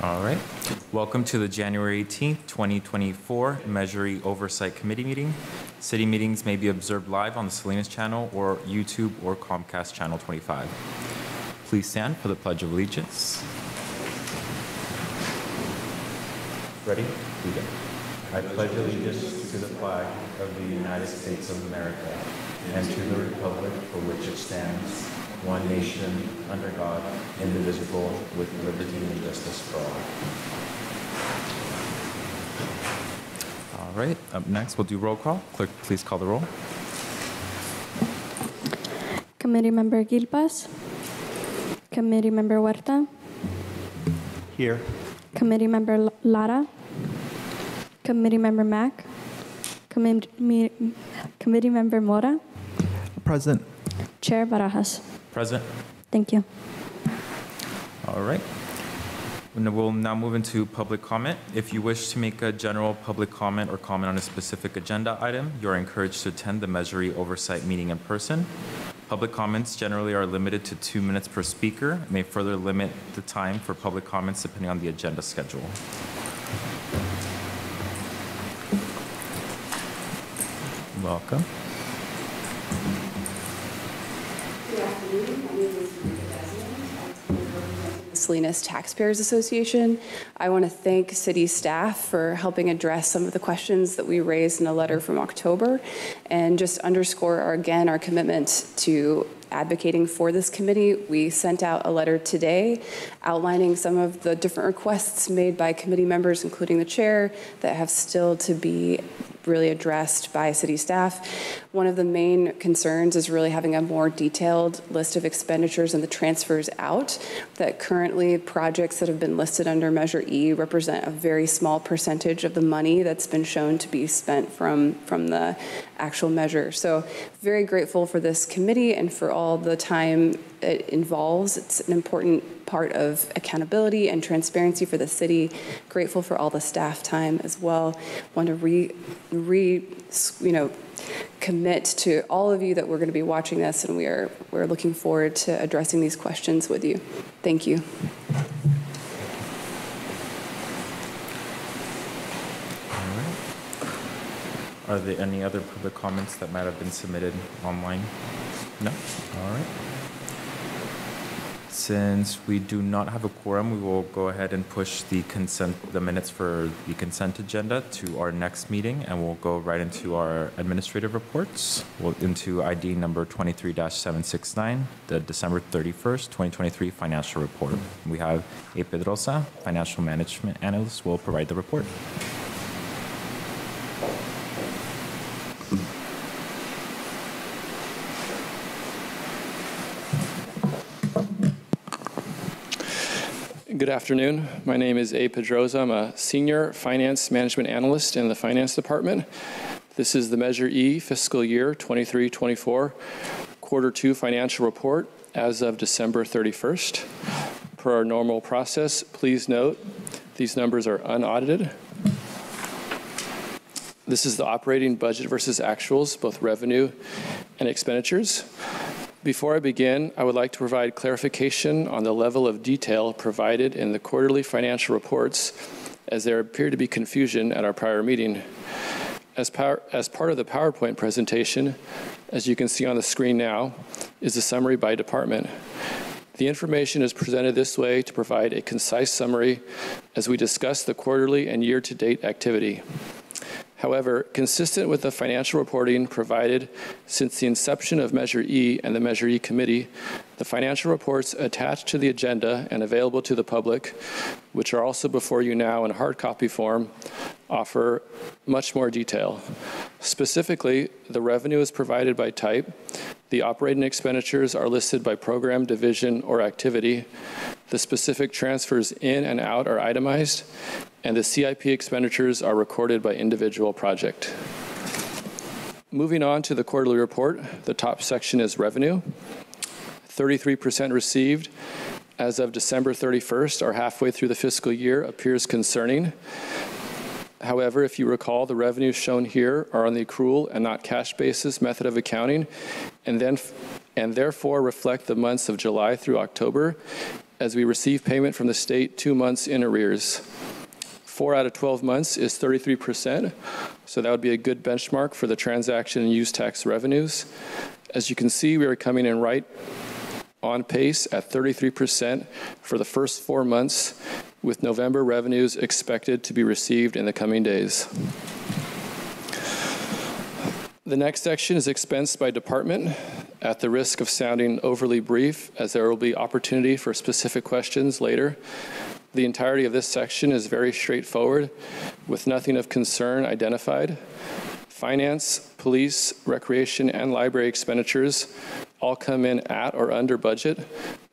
All right. Welcome to the January 18th, 2024 Measure E Oversight Committee meeting. City meetings may be observed live on the Salinas channel or YouTube or Comcast channel 25. Please stand for the Pledge of Allegiance. Ready? Begin. I pledge allegiance to the flag of the United States of America and to the republic for which it stands, one nation, under God, indivisible, with liberty and justice for all. All right, up next, we'll do roll call. Clerk, please call the roll. Committee Member Gilpas. Committee Member Huerta. Here. Committee Member Lara. Committee Member Mack. Committee Member Mora. Present. Chair Barajas. Present. Thank you. All right. And we'll now move into public comment. If you wish to make a general public comment or comment on a specific agenda item, you are encouraged to attend the Measure E Oversight meeting in person. Public comments generally are limited to 2 minutes per speaker. It may further limit the time for public comments depending on the agenda schedule. Welcome. Good afternoon. My name is Salinas Taxpayers Association. I want to thank city staff for helping address some of the questions that we raised in a letter from October and just underscore our commitment to advocating for this committee. We sent out a letter today outlining some of the different requests made by committee members, including the chair, that have still to be really addressed by city staff. One of the main concerns is really having a more detailed list of expenditures and the transfers out. That currently projects that have been listed under Measure E represent a very small percentage of the money that's been shown to be spent from the actual measure. So very grateful for this committee and for all the time it involves. It's an important part of accountability and transparency for the city. Grateful for all the staff time as well. Want to commit to all of you that we're going to be watching this, and we're looking forward to addressing these questions with you. Thank you. All right. Are there any other public comments that might have been submitted online? No? All right. Since we do not have a quorum, we will go ahead and push the minutes for the consent agenda to our next meeting, and we'll go right into our administrative reports. Into ID number 23-769, the December 31st, 2023 financial report. We have A. Pedrosa, financial management analyst, will provide the report. Good afternoon. My name is A. Pedrosa. I'm a senior finance management analyst in the finance department. This is the Measure E fiscal year 23-24 quarter 2 financial report as of December 31st. Per our normal process, please note these numbers are unaudited. This is the operating budget versus actuals, both revenue and expenditures. Before I begin, I would like to provide clarification on the level of detail provided in the quarterly financial reports, as there appeared to be confusion at our prior meeting. As part of the PowerPoint presentation, as you can see on the screen now, is a summary by department. The information is presented this way to provide a concise summary as we discuss the quarterly and year-to-date activity. However, consistent with the financial reporting provided since the inception of Measure E and the Measure E Committee, the financial reports attached to the agenda and available to the public, which are also before you now in hard copy form, offer much more detail. Specifically, the revenue is provided by type, the operating expenditures are listed by program, division, or activity, the specific transfers in and out are itemized, and the CIP expenditures are recorded by individual project. Moving on to the quarterly report, the top section is revenue. 33% received as of December 31st, or halfway through the fiscal year, appears concerning. However, if you recall, the revenues shown here are on the accrual and not cash basis method of accounting, and therefore reflect the months of July through October, as we receive payment from the state 2 months in arrears. 4 out of 12 months is 33%, so that would be a good benchmark for the transaction and use tax revenues. As you can see, we are coming in right on pace at 33% for the first 4 months, with November revenues expected to be received in the coming days. The next section is expense by department. At the risk of sounding overly brief, as there will be opportunity for specific questions later, the entirety of this section is very straightforward, with nothing of concern identified. Finance, police, recreation, and library expenditures all come in at or under budget,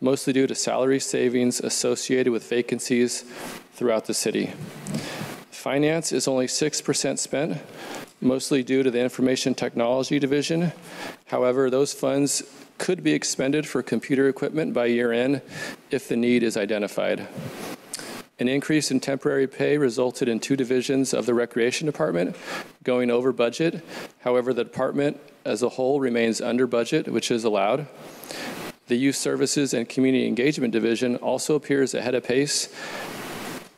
mostly due to salary savings associated with vacancies throughout the city. Finance is only 6% spent, mostly due to the Information Technology Division. However, those funds could be expended for computer equipment by year end if the need is identified. An increase in temporary pay resulted in 2 divisions of the Recreation Department going over budget. However, the department as a whole remains under budget, which is allowed. The Youth Services and Community Engagement Division also appears ahead of pace.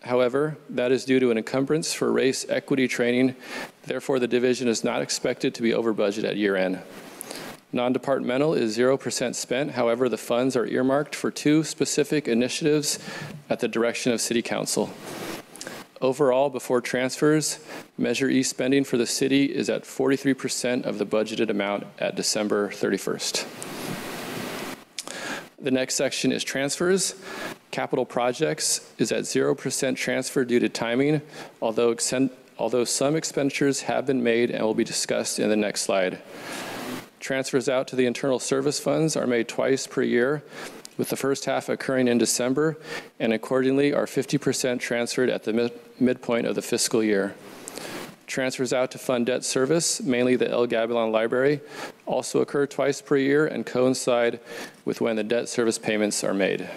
However, that is due to an encumbrance for race equity training. Therefore, the division is not expected to be over budget at year end. Non-departmental is 0% spent. However, the funds are earmarked for 2 specific initiatives at the direction of City Council. Overall, before transfers, Measure E spending for the city is at 43% of the budgeted amount at December 31st. The next section is transfers. Capital projects is at 0% transfer due to timing, although some expenditures have been made and will be discussed in the next slide. Transfers out to the internal service funds are made twice per year, with the first half occurring in December, and accordingly are 50% transferred at the midpoint of the fiscal year. Transfers out to fund debt service, mainly the El Gabilan Library, also occur twice per year and coincide with when the debt service payments are made.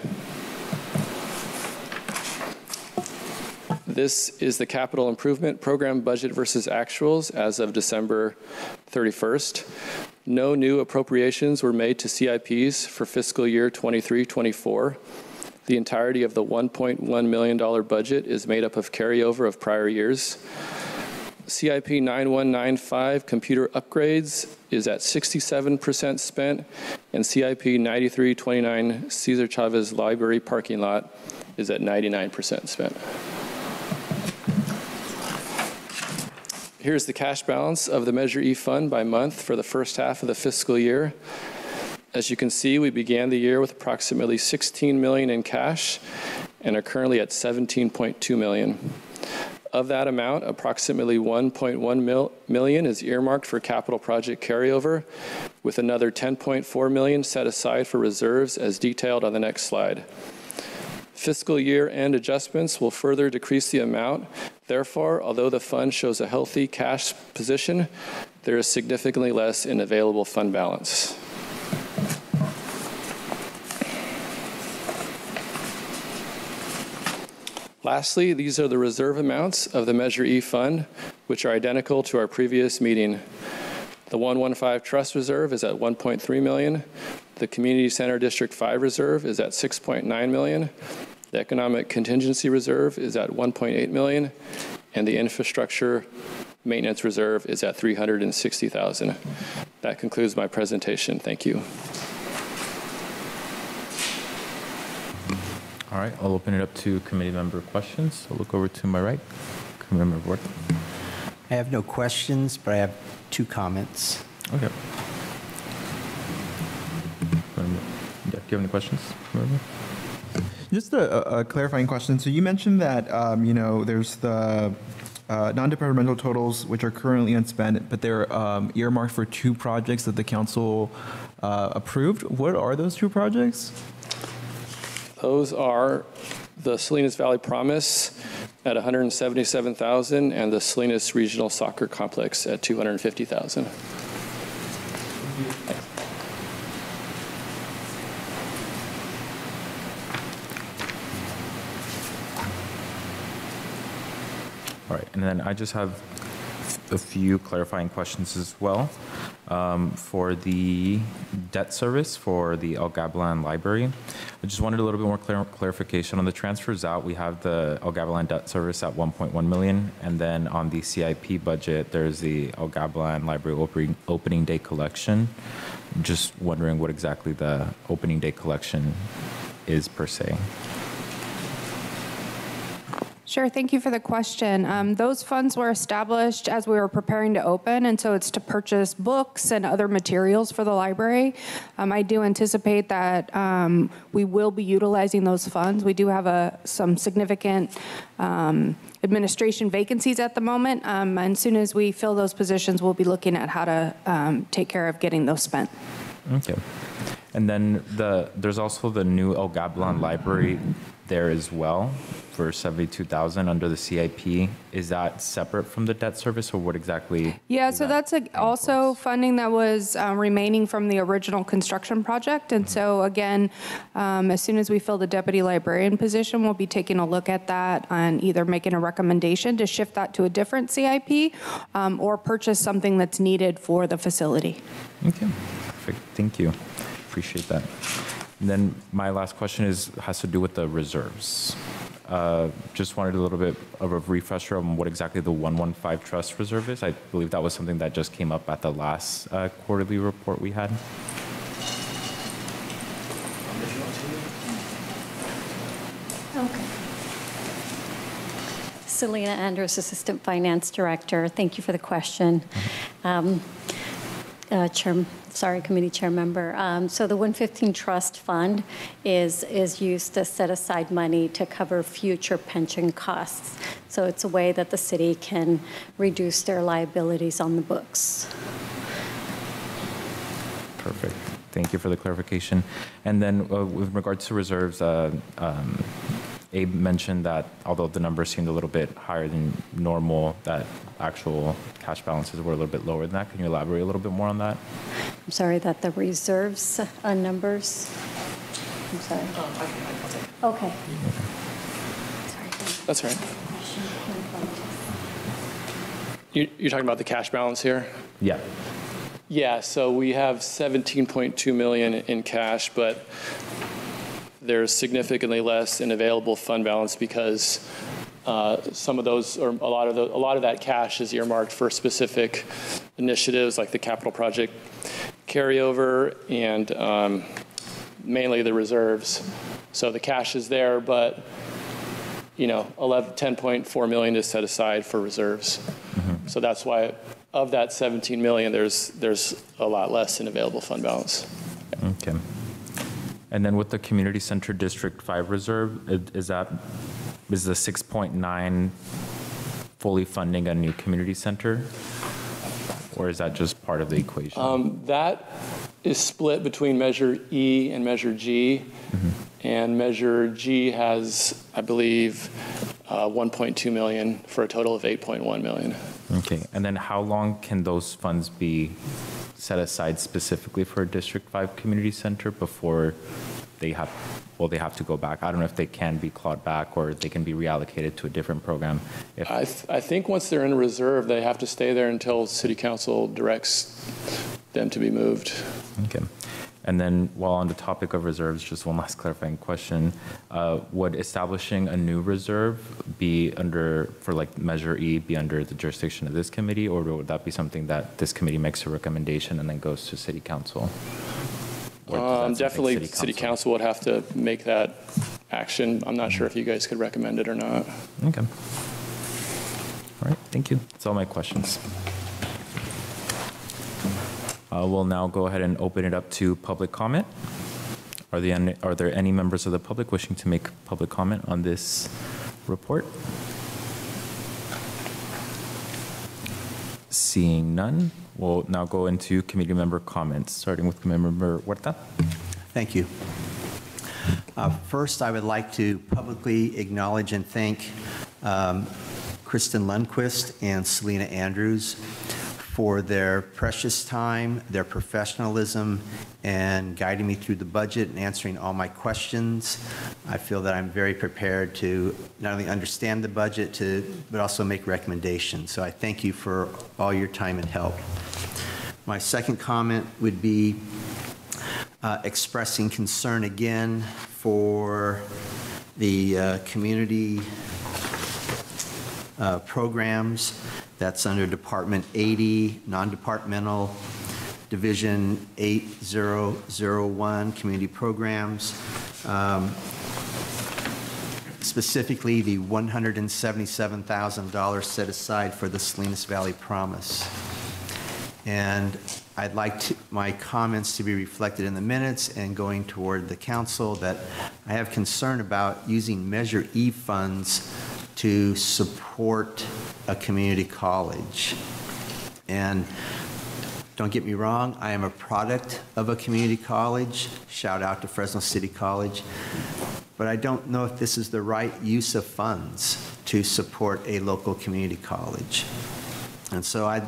This is the capital improvement program budget versus actuals as of December 31st. No new appropriations were made to CIPs for fiscal year 23-24. The entirety of the $1.1 million budget is made up of carryover of prior years. CIP 9195 computer upgrades is at 67% spent, and CIP 9329 Cesar Chavez Library parking lot is at 99% spent. Here's the cash balance of the Measure E fund by month for the first half of the fiscal year. As you can see, we began the year with approximately $16 million in cash and are currently at $17.2 million. Of that amount, approximately $1.1 million is earmarked for capital project carryover, with another $10.4 million set aside for reserves as detailed on the next slide. Fiscal year-end adjustments will further decrease the amount. Therefore, although the fund shows a healthy cash position, there is significantly less in available fund balance. Lastly, these are the reserve amounts of the Measure E fund, which are identical to our previous meeting. The 115 Trust Reserve is at $1.3 million. The Community Center District 5 Reserve is at $6.9 million. The Economic Contingency Reserve is at $1.8 million. And the Infrastructure Maintenance Reserve is at $360,000. That concludes my presentation. Thank you. All right, I'll open it up to committee member questions. I'll look over to my right. Committee member Ward. I have no questions, but I have 2 comments. Okay. Yeah, do you have any questions? Just a clarifying question. So you mentioned that, there's the non-departmental totals, which are currently unspent, but they're earmarked for 2 projects that the council approved. What are those 2 projects? Those are the Salinas Valley Promise at $177,000 and the Salinas Regional Soccer Complex at $250,000. All right, and then I just have a few clarifying questions as well. For the debt service for the El Gavilan Library, I just wanted a little bit more clarification on the transfers out. We have the El Gavilan debt service at 1.1 million, and then on the CIP budget, there's the El Gavilan Library opening day collection. Just wondering what exactly the opening day collection is per se. Sure, thank you for the question. Those funds were established as we were preparing to open, and so it's to purchase books and other materials for the library. I do anticipate that we will be utilizing those funds. We do have some significant administration vacancies at the moment, and as soon as we fill those positions, we'll be looking at how to take care of getting those spent. Okay. And then there's also the new El Gavilan Library there as well for 72,000 under the CIP. Is that separate from the debt service, or what exactly? Yeah, so that's also funding that was remaining from the original construction project. And so again, as soon as we fill the deputy librarian position, we'll be taking a look at that and either making a recommendation to shift that to a different CIP or purchase something that's needed for the facility. Okay, perfect. Thank you. Appreciate that. And then my last question has to do with the reserves. Just wanted a little bit of a refresher on what exactly the 115 Trust Reserve is. I believe that was something that just came up at the last quarterly report we had. Okay. Selena Andrews, Assistant Finance Director. Thank you for the question. Committee chair member. So the 115 Trust Fund is used to set aside money to cover future pension costs. So it's a way that the city can reduce their liabilities on the books. Perfect. Thank you for the clarification. And then with regards to reserves, Abe mentioned that although the numbers seemed a little bit higher than normal, that actual cash balances were a little bit lower than that. Can you elaborate a little bit more on that? I'm sorry, that the reserves numbers. I'm sorry. Okay. Sorry. That's all right. You're talking about the cash balance here? Yeah. Yeah, so we have 17.2 million in cash, but there's significantly less in available fund balance because some of those, or a lot of that cash is earmarked for specific initiatives like the capital project carryover and mainly the reserves. So the cash is there, but 10.4 million is set aside for reserves. Mm-hmm. So that's why of that 17 million, there's a lot less in available fund balance. Okay. And then with the Community Center District 5 reserve, is the 6.9 fully funding a new community center? Or is that just part of the equation? That is split between Measure E and Measure G. Mm-hmm. And Measure G has, I believe, 1.2 million for a total of 8.1 million. Okay. And then how long can those funds be set aside specifically for a District 5 community center before they have to go back? I don't know if they can be clawed back or they can be reallocated to a different program. I think once they're in reserve, they have to stay there until City Council directs them to be moved. Okay. And then while on the topic of reserves, just one last clarifying question. Would establishing a new reserve be for Measure E be under the jurisdiction of this committee, or would that be something that this committee makes a recommendation and then goes to City Council? Definitely City Council would have to make that action. I'm not sure if you guys could recommend it or not. Okay. All right, thank you. That's all my questions. We'll now go ahead and open it up to public comment. Are there any members of the public wishing to make public comment on this report? Seeing none, we'll now go into committee member comments, starting with Committee Member Huerta. Thank you. First, I would like to publicly acknowledge and thank Kristen Lundquist and Selena Andrews for their precious time, their professionalism, and guiding me through the budget and answering all my questions. I feel that I'm very prepared to not only understand the budget, but also make recommendations. So I thank you for all your time and help. My second comment would be expressing concern again for the community programs. That's under Department 80, non-departmental, Division 8001, community programs. Specifically, the $177,000 set aside for the Salinas Valley Promise. And I'd like my comments to be reflected in the minutes and going toward the council that I have concern about using Measure E funds to support a community college. And don't get me wrong, I am a product of a community college. Shout out to Fresno City College. But I don't know if this is the right use of funds to support a local community college. And so I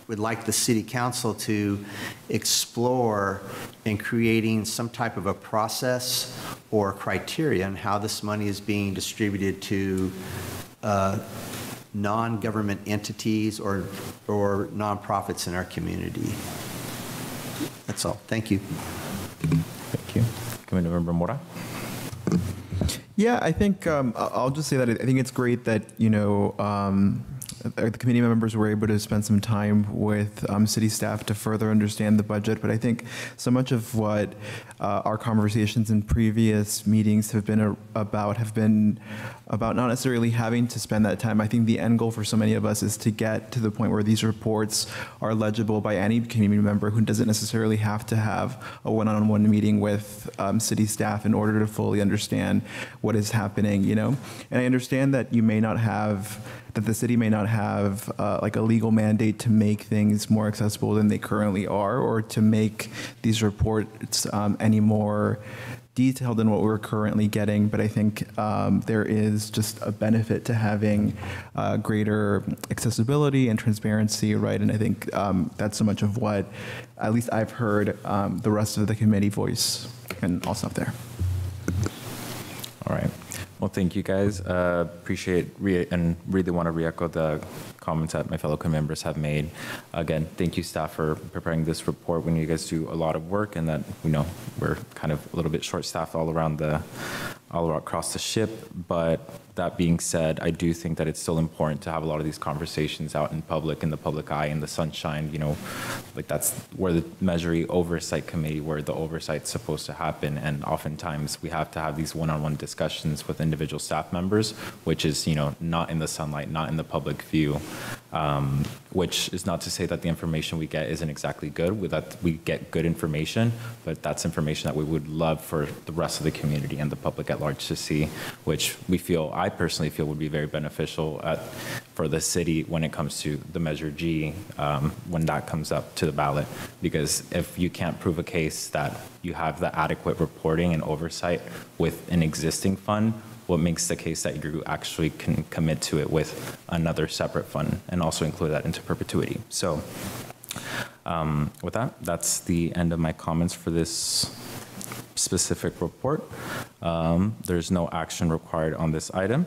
would like the city council to explore in creating some type of a process or criteria on how this money is being distributed to non-government entities or nonprofits in our community. That's all. Thank you. Thank you. Committee Member Mora. Yeah, I think I'll just say that I think it's great that, you know, the committee members were able to spend some time with city staff to further understand the budget. But I think so much of what our conversations in previous meetings have been about not necessarily having to spend that time. I think the end goal for so many of us is to get to the point where these reports are legible by any community member who doesn't necessarily have to have a one-on-one meeting with city staff in order to fully understand what is happening, you know? And I understand that you may not have that the city may not have like a legal mandate to make things more accessible than they currently are, or to make these reports any more detailed than what we're currently getting. But I think there is just a benefit to having greater accessibility and transparency, right? And I think that's so much of what, at least I've heard the rest of the committee voice, and I'll stop there. All right. Well, thank you guys. Appreciate and really want to re-echo the comments that my fellow committee members have made. Again, thank you, staff, for preparing this report when you guys do a lot of work, and that, you know, we're kind of a little bit short-staffed all across the ship. But that being said, I do think that it's still important to have a lot of these conversations out in public, in the public eye, in the sunshine. You know, like that's where the Measure E Oversight Committee, where the oversight's supposed to happen. And oftentimes we have to have these one-on-one discussions with individual staff members, which is, you know, not in the sunlight, not in the public view. Which is not to say that the information we get isn't exactly good, that we get good information, but that's information that we would love for the rest of the community and the public at large to see, which I personally feel would be very beneficial for the city when it comes to the Measure G, when that comes up to the ballot. Because if you can't prove a case that you have the adequate reporting and oversight with an existing fund, what makes the case that you actually can commit to it with another separate fund and also include that into perpetuity. So with that, that's the end of my comments for this specific report. There's no action required on this item.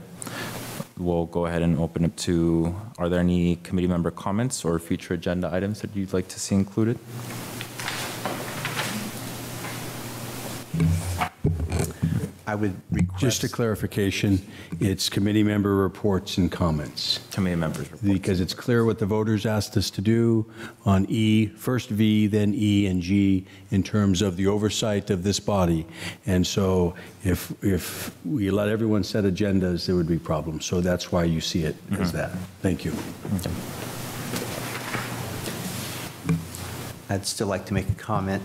We'll go ahead and open it to, are there any committee member comments or future agenda items that you'd like to see included? I would request... Just a clarification, it's committee member reports and comments. Committee members reports. Because it's clear what the voters asked us to do on E, first V, then E and G, in terms of the oversight of this body. And so if we let everyone set agendas, there would be problems. So that's why you see it as that. Thank you. Okay. I'd still like to make a comment.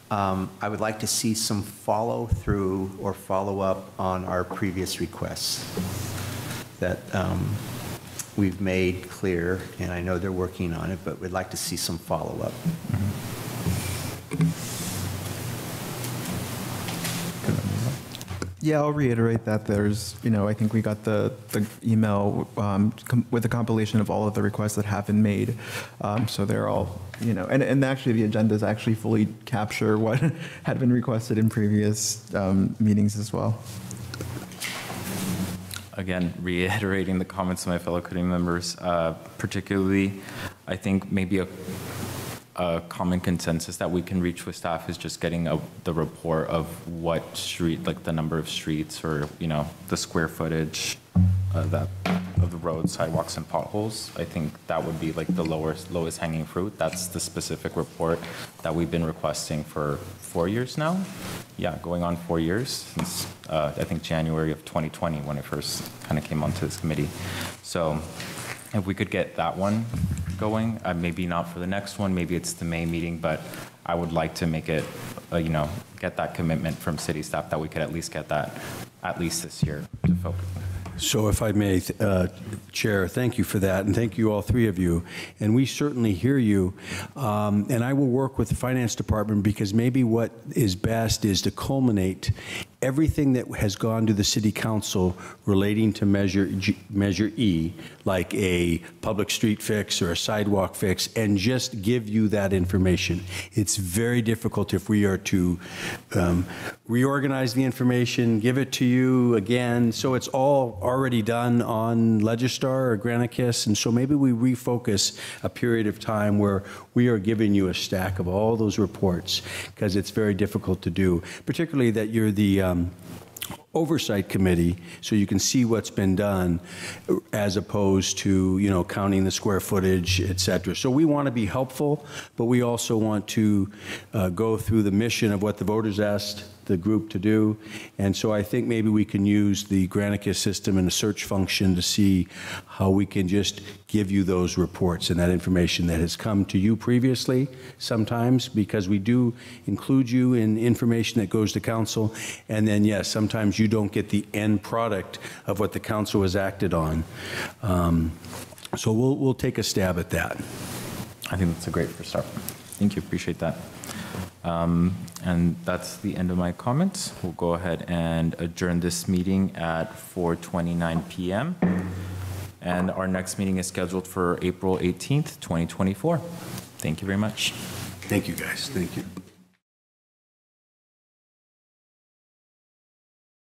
I would like to see some follow-through or follow-up on our previous requests that we've made clear, and I know they're working on it, but we'd like to see some follow-up. Yeah, I'll reiterate that there's, you know, I think we got the email with a compilation of all of the requests that have been made. So they're all, you know, and actually the agendas actually fully capture what had been requested in previous meetings as well. Again, reiterating the comments of my fellow committee members, particularly, I think maybe a common consensus that we can reach with staff is just getting the report of what street, like the number of streets or, the square footage of the roads, sidewalks, and potholes. I think that would be like the lowest hanging fruit. That's the specific report that we've been requesting for 4 years now. Yeah, going on 4 years since I think January of 2020 when I first kind of came onto this committee. So if we could get that one going, maybe not for the next one, maybe it's the May meeting, but I would like to make it, get that commitment from city staff that we could at least get that at least this year to focus. So if I may, Chair, thank you for that, and thank you, all three of you. And we certainly hear you, and I will work with the Finance Department because maybe what is best is to culminate everything that has gone to the City Council relating to Measure E, like a public street fix or a sidewalk fix, and just give you that information. It's very difficult if we are to reorganize the information, give it to you again, so it's all already done on Legistar or Granicus, and so maybe we refocus a period of time where we are giving you a stack of all those reports, because it's very difficult to do, particularly that you're the oversight committee, so you can see what's been done as opposed to, counting the square footage, et cetera. So we want to be helpful, but we also want to go through the mission of what the voters asked the group to do. And so I think maybe we can use the Granicus system and the search function to see how we can just give you those reports and that information that has come to you previously sometimes, because we do include you in information that goes to council. And then, yes, sometimes you don't get the end product of what the council has acted on. So we'll take a stab at that. I think that's a great first start. Thank you, appreciate that. And that's the end of my comments. We'll go ahead and adjourn this meeting at 4:29 p.m. And our next meeting is scheduled for April 18th, 2024. Thank you very much. Thank you, guys. Thank you.